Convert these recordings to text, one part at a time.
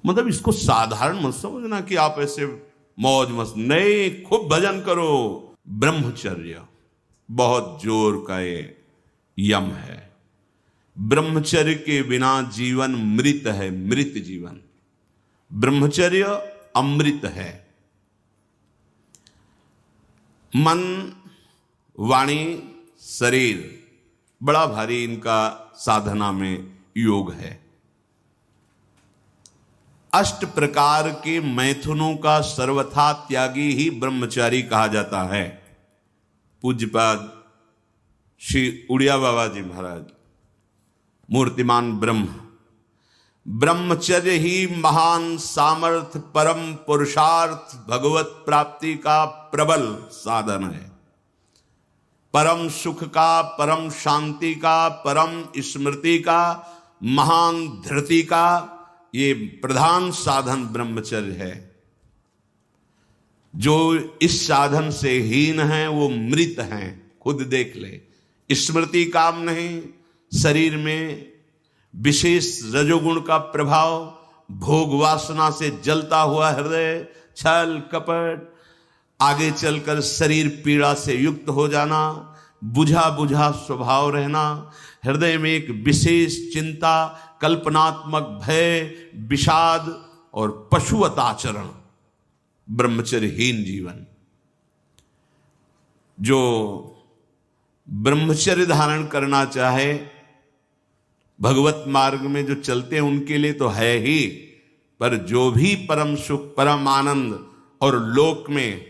मतलब इसको साधारण मत समझना कि आप ऐसे मौज मस्त, नहीं, खूब भजन करो। ब्रह्मचर्य बहुत जोर का ये यम है। ब्रह्मचर्य के बिना जीवन मृत है, मृत जीवन। ब्रह्मचर्य अमृत है। मन, वाणी, शरीर बड़ा भारी इनका साधना में योग है। अष्ट प्रकार के मैथुनों का सर्वथा त्यागी ही ब्रह्मचारी कहा जाता है। पूज्यपाद श्री उड़िया बाबा जी महाराज, मूर्तिमान ब्रह्म, ब्रह्मचर्य ही महान सामर्थ्य, परम पुरुषार्थ, भगवत प्राप्ति का प्रबल साधन है। परम सुख का, परम शांति का, परम स्मृति का, महान धृति का ये प्रधान साधन ब्रह्मचर्य है। जो इस साधन से हीन है वो मृत हैं, खुद देख ले। स्मृति काम नहीं, शरीर में विशेष रजोगुण का प्रभाव, भोग वासना से जलता हुआ हृदय, छल कपट, आगे चलकर शरीर पीड़ा से युक्त हो जाना, बुझा बुझा स्वभाव रहना, हृदय में एक विशेष चिंता, कल्पनात्मक भय, विषाद और पशुवत आचरण, ब्रह्मचर्यहीन जीवन। जो ब्रह्मचर्य धारण करना चाहे, भगवत मार्ग में जो चलते हैं उनके लिए तो है ही, पर जो भी परम सुख, परम आनंद और लोक में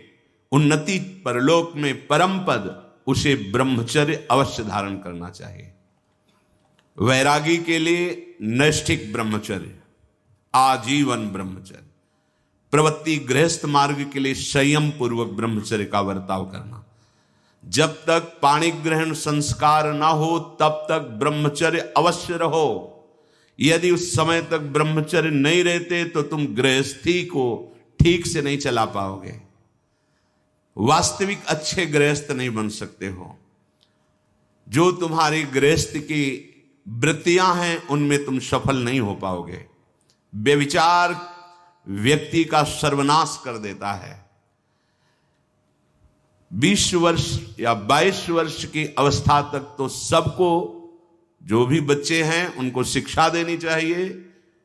उन्नति, परलोक में परम पद, उसे ब्रह्मचर्य अवश्य धारण करना चाहिए। वैरागी के लिए नैष्ठिक ब्रह्मचर्य, आजीवन ब्रह्मचर्य। प्रवृत्ति गृहस्थ मार्ग के लिए संयम पूर्वक ब्रह्मचर्य का बर्ताव करना। जब तक पाणी ग्रहण संस्कार ना हो तब तक ब्रह्मचर्य अवश्य रहो। यदि उस समय तक ब्रह्मचर्य नहीं रहते तो तुम गृहस्थी को ठीक से नहीं चला पाओगे, वास्तविक अच्छे गृहस्थ नहीं बन सकते हो। जो तुम्हारी गृहस्थ की वृत्तियां हैं उनमें तुम सफल नहीं हो पाओगे। व्यभिचार व्यक्ति का सर्वनाश कर देता है। 20 वर्ष या 22 वर्ष की अवस्था तक तो सबको, जो भी बच्चे हैं उनको शिक्षा देनी चाहिए,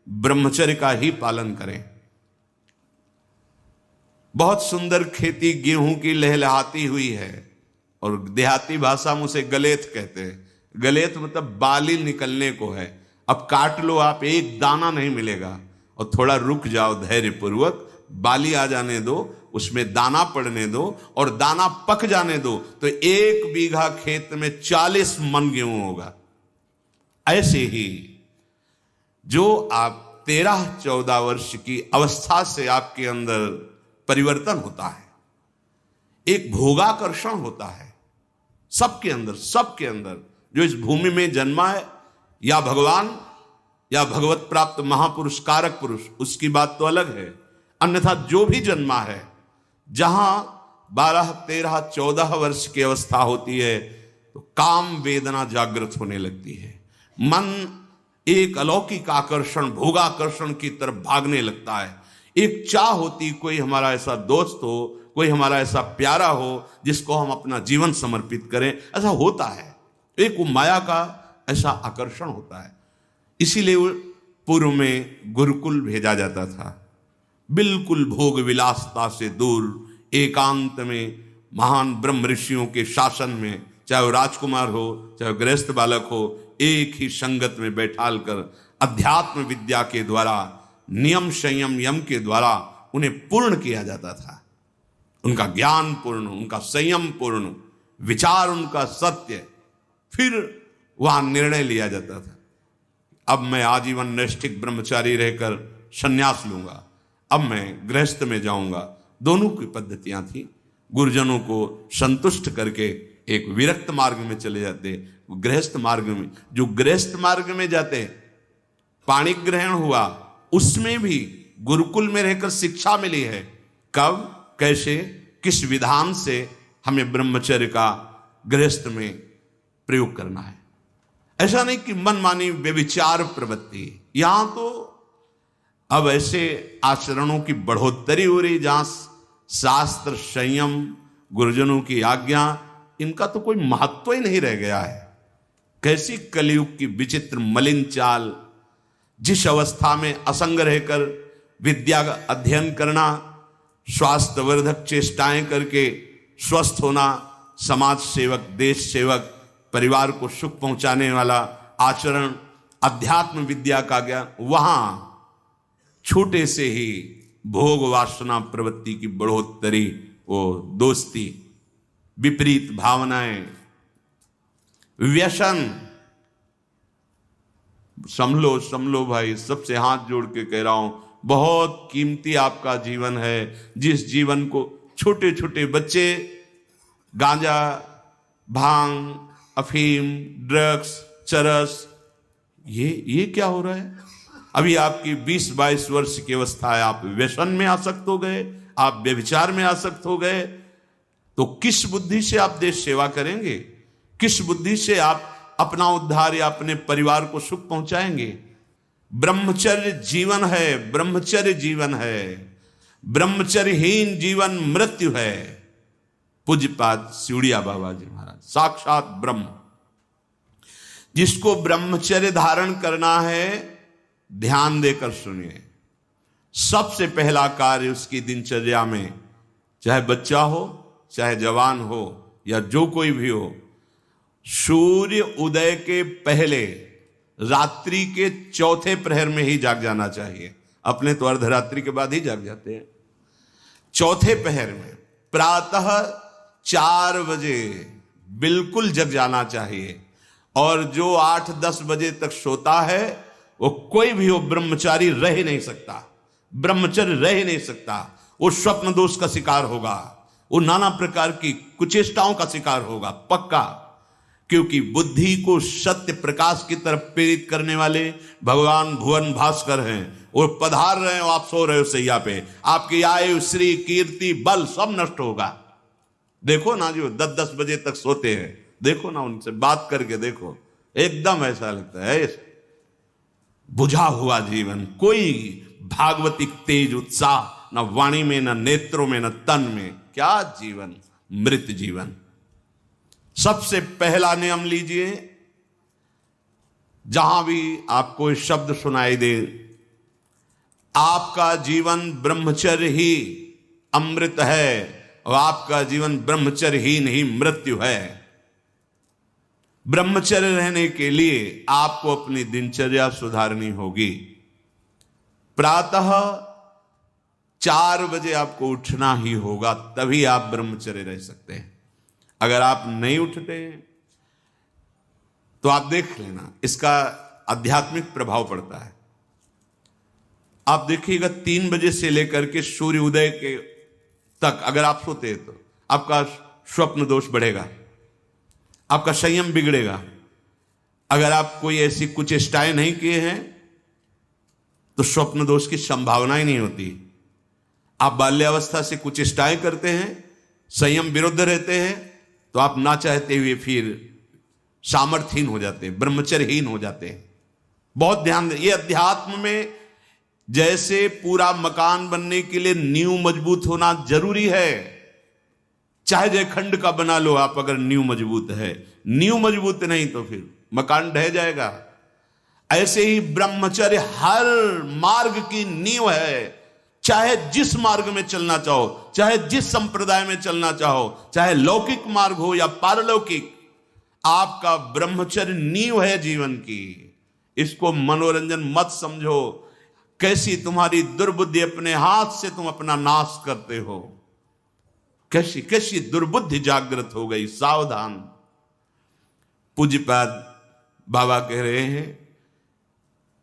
ब्रह्मचर्य का ही पालन करें। बहुत सुंदर खेती गेहूं की लहलहाती हुई है और देहाती भाषा में उसे गलेत कहते हैं। गलेत मतलब बाली निकलने को है। अब काट लो आप, एक दाना नहीं मिलेगा, और थोड़ा रुक जाओ धैर्य पूर्वक, बाली आ जाने दो, उसमें दाना पड़ने दो और दाना पक जाने दो, तो 1 बीघा खेत में 40 मन गेहूं होगा। ऐसे ही जो आप 13-14 वर्ष की अवस्था से आपके अंदर परिवर्तन होता है, एक भोगाकर्षण होता है सबके अंदर, सबके अंदर। जो इस भूमि में जन्मा है, या भगवान या भगवत प्राप्त महापुरुष कारक पुरुष, उसकी बात तो अलग है। अन्यथा जो भी जन्मा है, जहां 12, 13, 14 वर्ष की अवस्था होती है तो काम वेदना जागृत होने लगती है। मन एक अलौकिक आकर्षण, भोगाकर्षण की तरफ भागने लगता है। एक चाह होती, कोई हमारा ऐसा दोस्त हो, कोई हमारा ऐसा प्यारा हो जिसको हम अपना जीवन समर्पित करें। ऐसा होता है, एक वो माया का ऐसा आकर्षण होता है। इसीलिए पूर्व में गुरुकुल भेजा जाता था, बिल्कुल भोग विलासता से दूर, एकांत में महान ब्रह्म ऋषियों के शासन में, चाहे वो राजकुमार हो चाहे वो गृहस्थ बालक हो, एक ही संगत में बैठाल कर अध्यात्म विद्या के द्वारा, नियम संयम यम के द्वारा उन्हें पूर्ण किया जाता था। उनका ज्ञान पूर्ण, उनका संयम पूर्ण, विचार उनका सत्य, फिर वहां निर्णय लिया जाता था। अब मैं आजीवन नैष्ठिक ब्रह्मचारी रहकर संन्यास लूंगा, अब मैं गृहस्थ में जाऊंगा। दोनों की पद्धतियां थी। गुरुजनों को संतुष्ट करके एक विरक्त मार्ग में चले जाते, गृहस्थ मार्ग में। जो गृहस्थ मार्ग में जाते, पाणी ग्रहण हुआ, उसमें भी गुरुकुल में रहकर शिक्षा मिली है। कब, कैसे, किस विधान से हमें ब्रह्मचर्य का गृहस्थ में प्रयोग करना है। ऐसा नहीं कि मनमानी व्यभिचार प्रवृत्ति। यहां तो अब ऐसे आचरणों की बढ़ोतरी हो रही जहां शास्त्र, संयम, गुरुजनों की आज्ञा, इनका तो कोई महत्व ही नहीं रह गया है। कैसी कलयुग की विचित्र मलिन चाल। जिस अवस्था में असंग रहकर विद्या का अध्ययन करना, स्वास्थ्यवर्धक चेष्टाएं करके स्वस्थ होना, समाज सेवक, देश सेवक, परिवार को सुख पहुंचाने वाला आचरण, अध्यात्म विद्या का ज्ञान, वहां छोटे से ही भोग वासना प्रवृत्ति की बढ़ोतरी, वो दोस्ती, विपरीत भावनाएं, व्यसन। समलो भाई, सबसे हाथ जोड़ के कह रहा हूं, बहुत कीमती आपका जीवन है। जिस जीवन को छोटे छोटे बच्चे गांजा, भांग, अफीम, ड्रग्स, चरस, ये क्या हो रहा है? अभी आपकी 20-22 वर्ष की अवस्था है, आप व्यसन में आसक्त हो गए, आप व्यभिचार में आसक्त हो गए, तो किस बुद्धि से आप देश सेवा करेंगे? किस बुद्धि से आप अपना उद्धार या अपने परिवार को सुख पहुंचाएंगे? ब्रह्मचर्य जीवन है, ब्रह्मचर्य जीवन है। ब्रह्मचर्यहीन जीवन मृत्यु है। पूज्यपाद सिउड़िया बाबा जी महाराज, साक्षात ब्रह्म। जिसको ब्रह्मचर्य धारण करना है, ध्यान देकर सुनिए। सबसे पहला कार्य उसकी दिनचर्या में, चाहे बच्चा हो, चाहे जवान हो, या जो कोई भी हो, सूर्य उदय के पहले रात्रि के चौथे प्रहर में ही जाग जाना चाहिए। अपने तो अर्धरात्रि के बाद ही जाग जाते हैं। चौथे प्रहर में प्रातः 4 बजे बिल्कुल जग जाना चाहिए। और जो 8-10 बजे तक सोता है, वो कोई भी हो, ब्रह्मचारी रह ही नहीं सकता, ब्रह्मचर्य रह ही नहीं सकता। वो स्वप्न दोष का शिकार होगा, वो नाना प्रकार की कुचेष्टाओं का शिकार होगा, पक्का। क्योंकि बुद्धि को सत्य प्रकाश की तरफ प्रेरित करने वाले भगवान भुवन भास्कर हैं। वो पधार रहे हो, आप सो रहे हो सैया पे, आपकी आयु, श्री, कीर्ति, बल सब नष्ट होगा। देखो ना, जो 10-10 बजे तक सोते हैं, देखो ना, उनसे बात करके देखो, एकदम ऐसा लगता है बुझा हुआ जीवन, कोई भागवतिक तेज उत्साह न वाणी में, न नेत्रों में, न तन में। क्या जीवन, मृत जीवन। सबसे पहला नियम लीजिए, जहां भी आपको शब्द सुनाई दे, आपका जीवन ब्रह्मचर्य ही अमृत है और आपका जीवन ब्रह्मचर्यहीन ही मृत्यु है। ब्रह्मचर्य रहने के लिए आपको अपनी दिनचर्या सुधारनी होगी। प्रातः 4 बजे आपको उठना ही होगा, तभी आप ब्रह्मचर्य रह सकते हैं। अगर आप नहीं उठते तो आप देख लेना, इसका आध्यात्मिक प्रभाव पड़ता है। आप देखिएगा 3 बजे से लेकर के सूर्य उदय के तक अगर आप सोते हैं तो आपका स्वप्न दोष बढ़ेगा, आपका संयम बिगड़ेगा। अगर आप कोई ऐसी कुचेष्टाएं नहीं किए हैं तो स्वप्न दोष की संभावना ही नहीं होती। आप बाल्यावस्था से कुचेष्टाएं करते हैं, संयम विरुद्ध रहते हैं, तो आप ना चाहते हुए फिर सामर्थ्यहीन हो जाते हैं, ब्रह्मचर्यहीन हो जाते हैं। बहुत ध्यान दें, ये अध्यात्म में जैसे पूरा मकान बनने के लिए नींव मजबूत होना जरूरी है, चाहे जयखंड का बना लो आप, अगर नींव मजबूत है, नींव मजबूत नहीं तो फिर मकान ढह जाएगा। ऐसे ही ब्रह्मचर्य हर मार्ग की नींव है। चाहे जिस मार्ग में चलना चाहो, चाहे जिस संप्रदाय में चलना चाहो, चाहे लौकिक मार्ग हो या पारलौकिक, आपका ब्रह्मचर्य नींव है जीवन की। इसको मनोरंजन मत समझो। कैसी तुम्हारी दुर्बुद्धि, अपने हाथ से तुम अपना नाश करते हो। कैसी कैसी दुर्बुद्धि जागृत हो गई, सावधान। पूज्यपाद बाबा कह रहे हैं,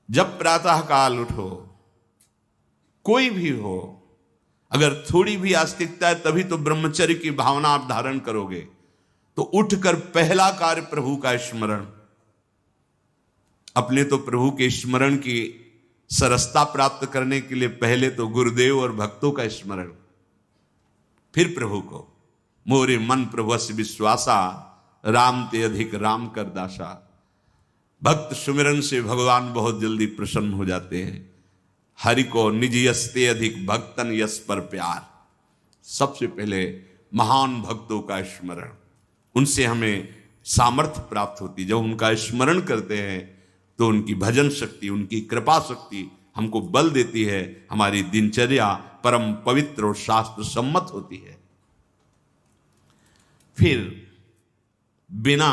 जब प्रातः काल उठो, कोई भी हो, अगर थोड़ी भी आस्तिकता है तभी तो ब्रह्मचर्य की भावना आप धारण करोगे। तो उठकर पहला कार्य प्रभु का स्मरण। अपने तो प्रभु के स्मरण की सरसता प्राप्त करने के लिए पहले तो गुरुदेव और भक्तों का स्मरण, फिर प्रभु को। मोरे मन प्रभु अस विश्वासा, राम ते अधिक राम कर दासा। भक्त सुमिरन से भगवान बहुत जल्दी प्रसन्न हो जाते हैं। हरि को निज यस्ते अधिक भक्तन यस पर प्यार। सबसे पहले महान भक्तों का स्मरण, उनसे हमें सामर्थ्य प्राप्त होती। जब उनका स्मरण करते हैं तो उनकी भजन शक्ति, उनकी कृपा शक्ति हमको बल देती है। हमारी दिनचर्या परम पवित्र और शास्त्र सम्मत होती है। फिर बिना,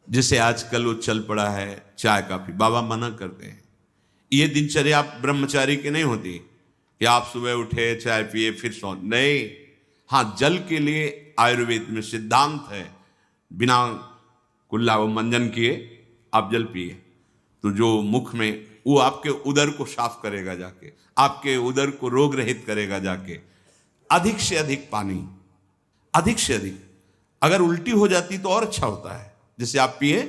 जैसे आजकल वो चल पड़ा है चाय काफी, बाबा मना करते हैं। ये दिनचर्या ब्रह्मचारी की नहीं होती कि आप सुबह उठे चाय पिए फिर सो, नहीं। हाँ, जल के लिए आयुर्वेद में सिद्धांत है, बिना कुल्ला व मंजन किए आप जल पिए तो जो मुख में, वो आपके उदर को साफ करेगा जाके, आपके उदर को रोग रहित करेगा जाके। अधिक से अधिक पानी, अधिक से अधिक। अगर उल्टी हो जाती तो और अच्छा होता है। जैसे आप पिए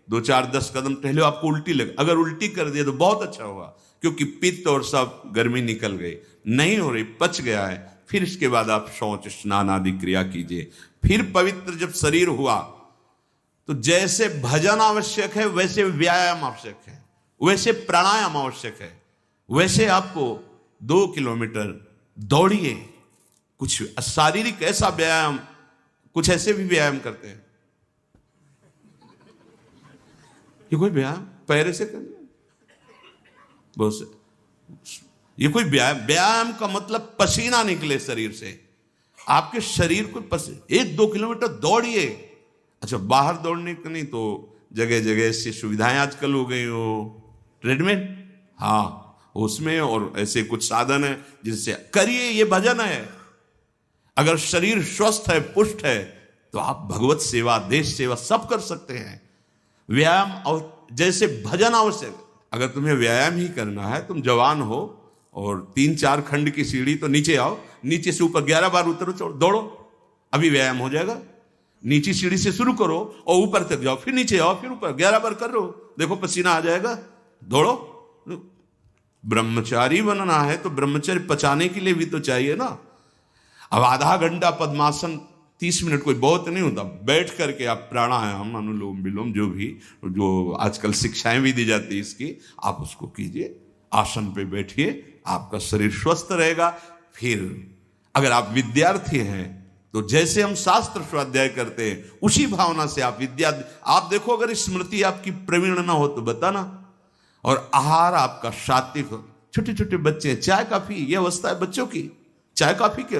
2-4-10 कदम टहले, आपको उल्टी लगे, अगर उल्टी कर दिया तो बहुत अच्छा होगा, क्योंकि पित्त और सब गर्मी निकल गई, नहीं हो रही, पच गया है। फिर इसके बाद आप शौच स्नान आदि क्रिया कीजिए। फिर पवित्र जब शरीर हुआ तो जैसे भजन आवश्यक है वैसे व्यायाम आवश्यक है, वैसे प्राणायाम आवश्यक है, वैसे आपको 2 किलोमीटर दौड़िए। कुछ शारीरिक ऐसा व्यायाम, कुछ ऐसे भी व्यायाम करते हैं। ये कोई व्यायाम पैरे से करना, बहुत से, ये कोई व्यायाम का मतलब पसीना निकले शरीर से, आपके शरीर को 1-2 किलोमीटर दौड़िए। अच्छा, बाहर दौड़ने का नहीं तो जगह जगह से सुविधाएं आजकल हो गई हो, ट्रेडमिल, हाँ उसमें, और ऐसे कुछ साधन है जिनसे करिए। ये भजन है। अगर शरीर स्वस्थ है, पुष्ट है, तो आप भगवत सेवा, देश सेवा सब कर सकते हैं। व्यायाम और जैसे भजन आवश्यक। अगर तुम्हें व्यायाम ही करना है, तुम जवान हो और 3-4 खंड की सीढ़ी, तो नीचे आओ, नीचे से ऊपर 11 बार उतरो, दौड़ो, अभी व्यायाम हो जाएगा। नीचे सीढ़ी से शुरू करो और ऊपर तक जाओ, फिर नीचे आओ, फिर ऊपर 11 बार कर लो, देखो पसीना आ जाएगा, दौड़ो। ब्रह्मचारी बनना है तो ब्रह्मचर्य पचाने के लिए भी तो चाहिए ना। अब आधा घंटा पद्मासन, 30 मिनट कोई बहुत नहीं होता। बैठ करके आप प्राणायाम, अनुलोम विलोम, जो भी, जो आजकल शिक्षाएं भी दी जाती है इसकी, आप उसको कीजिए। आसन पे बैठिए, आपका शरीर स्वस्थ रहेगा। फिर अगर आप विद्यार्थी हैं तो जैसे हम शास्त्र स्वाध्याय करते हैं उसी भावना से आप आप देखो, अगर स्मृति आपकी प्रवीण ना हो तो बताना, और आहार आपका सात्विक हो। छोटे छोटे बच्चे, चाय काफी, ये अवस्था है बच्चों की, चाय काफी के।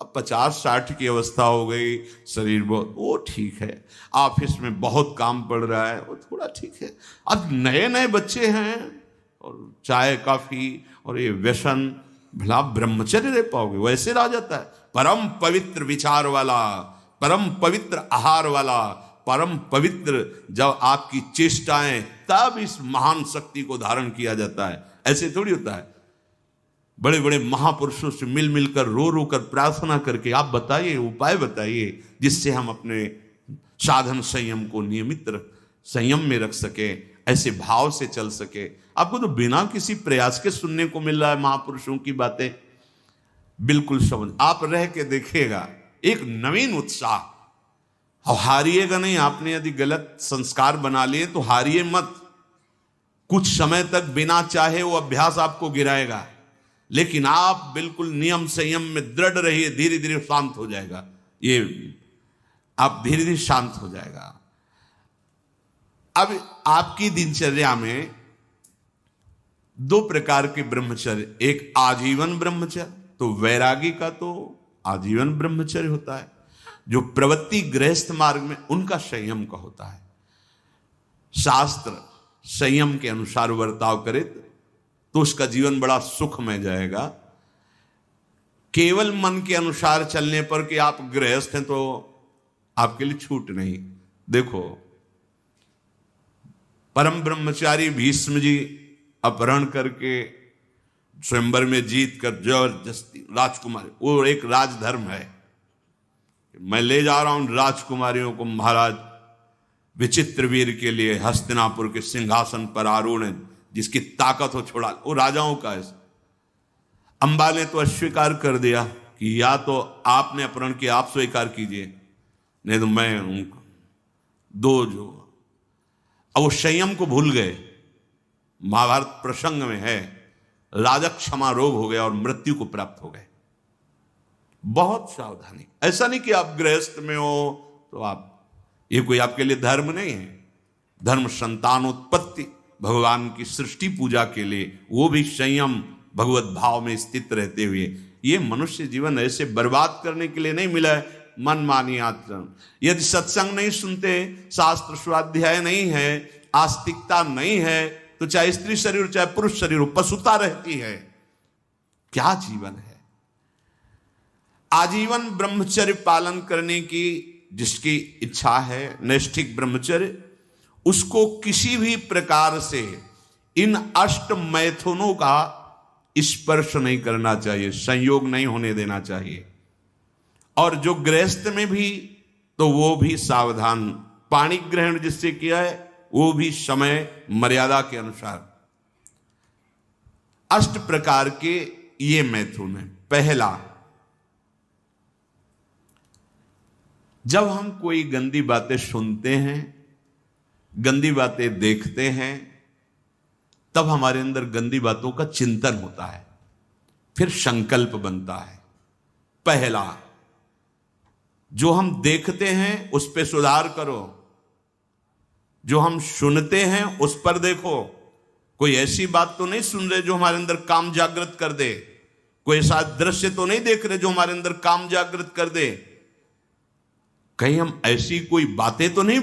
अब 50-60 की अवस्था हो गई, शरीर बहुत, वो ठीक है। ऑफिस में बहुत काम पड़ रहा है, वो थोड़ा ठीक है। अब नए नए बच्चे हैं और चाय काफी और ये व्यसन, भला ब्रह्मचर्य रह पाओगे? वैसे रह जाता है। परम पवित्र विचार वाला, परम पवित्र आहार वाला, परम पवित्र जब आपकी चेष्टाएं, तब इस महान शक्ति को धारण किया जाता है। ऐसे थोड़ी होता है। बड़े बड़े महापुरुषों से मिल मिलकर, रो रो कर प्रार्थना करके आप बताइए, उपाय बताइए जिससे हम अपने साधन संयम को नियमित संयम में रख सके, ऐसे भाव से चल सके। आपको तो बिना किसी प्रयास के सुनने को मिल रहा है महापुरुषों की बातें। बिल्कुल समझ, आप रह के देखिएगा, एक नवीन उत्साह। और हारिएगा नहीं। आपने यदि गलत संस्कार बना लिए तो हारिए मत। कुछ समय तक बिना चाहे वो अभ्यास आपको गिराएगा, लेकिन आप बिल्कुल नियम संयम में दृढ़ रहिए, धीरे धीरे शांत हो जाएगा। ये आप धीरे धीरे शांत हो जाएगा। अब आपकी दिनचर्या में 2 प्रकार के ब्रह्मचर्य, एक आजीवन ब्रह्मचर्य, तो वैरागी का तो आजीवन ब्रह्मचर्य होता है। जो प्रवृत्ति गृहस्थ मार्ग में, उनका संयम का होता है। शास्त्र संयम के अनुसार बर्ताव करे तो उसका जीवन बड़ा सुखमय जाएगा। केवल मन के अनुसार चलने पर कि आप गृहस्थ हैं तो आपके लिए छूट नहीं। देखो, परम ब्रह्मचारी भीष्म जी अपहरण करके स्वयंवर में जीत कर जबरदस्ती राजकुमारी, वो एक राजधर्म है, मैं ले जा रहा हूं राजकुमारियों को महाराज विचित्रवीर के लिए हस्तिनापुर के सिंहासन पर आरूढ़ है, जिसकी ताकत हो छोड़ा, वो राजाओं का है। अंबा ने तो अस्वीकार कर दिया कि या तो आपने अपहरण किया, आप स्वीकार कीजिए, नहीं तो मैं उनको दो जो। अब वो संयम को भूल गए, महाभारत प्रसंग में है, राजा क्षमा रोग हो गया और मृत्यु को प्राप्त हो गए। बहुत सावधानी, ऐसा नहीं कि आप गृहस्थ में हो तो आप, ये कोई आपके लिए धर्म नहीं है। धर्म संतानोत्पत्ति, भगवान की सृष्टि पूजा के लिए, वो भी संयम भगवत भाव में स्थित रहते हुए। ये मनुष्य जीवन ऐसे बर्बाद करने के लिए नहीं मिला है मनमानी आचरण। यदि सत्संग नहीं सुनते, शास्त्र स्वाध्याय नहीं है, आस्तिकता नहीं है, तो चाहे स्त्री शरीर हो चाहे पुरुष शरीर हो, पशुता रहती है। क्या जीवन है? आजीवन ब्रह्मचर्य पालन करने की जिसकी इच्छा है, नैष्ठिक ब्रह्मचर्य, उसको किसी भी प्रकार से इन अष्ट मैथुनों का स्पर्श नहीं करना चाहिए, संयोग नहीं होने देना चाहिए। और जो गृहस्थ में भी, तो वो भी सावधान, पानी ग्रहण जिससे किया है वो भी समय मर्यादा के अनुसार। अष्ट प्रकार के ये मैथुन है। पहला, जब हम कोई गंदी बातें सुनते हैं, गंदी बातें देखते हैं, तब हमारे अंदर गंदी बातों का चिंतन होता है, फिर संकल्प बनता है। पहला, जो हम देखते हैं उस पे सुधार करो, जो हम सुनते हैं उस पर देखो। कोई ऐसी बात तो नहीं सुन रहे जो हमारे अंदर काम जागृत कर दे, कोई ऐसा दृश्य तो नहीं देख रहे जो हमारे अंदर काम जागृत कर दे, कहीं हम ऐसी कोई बातें तो नहीं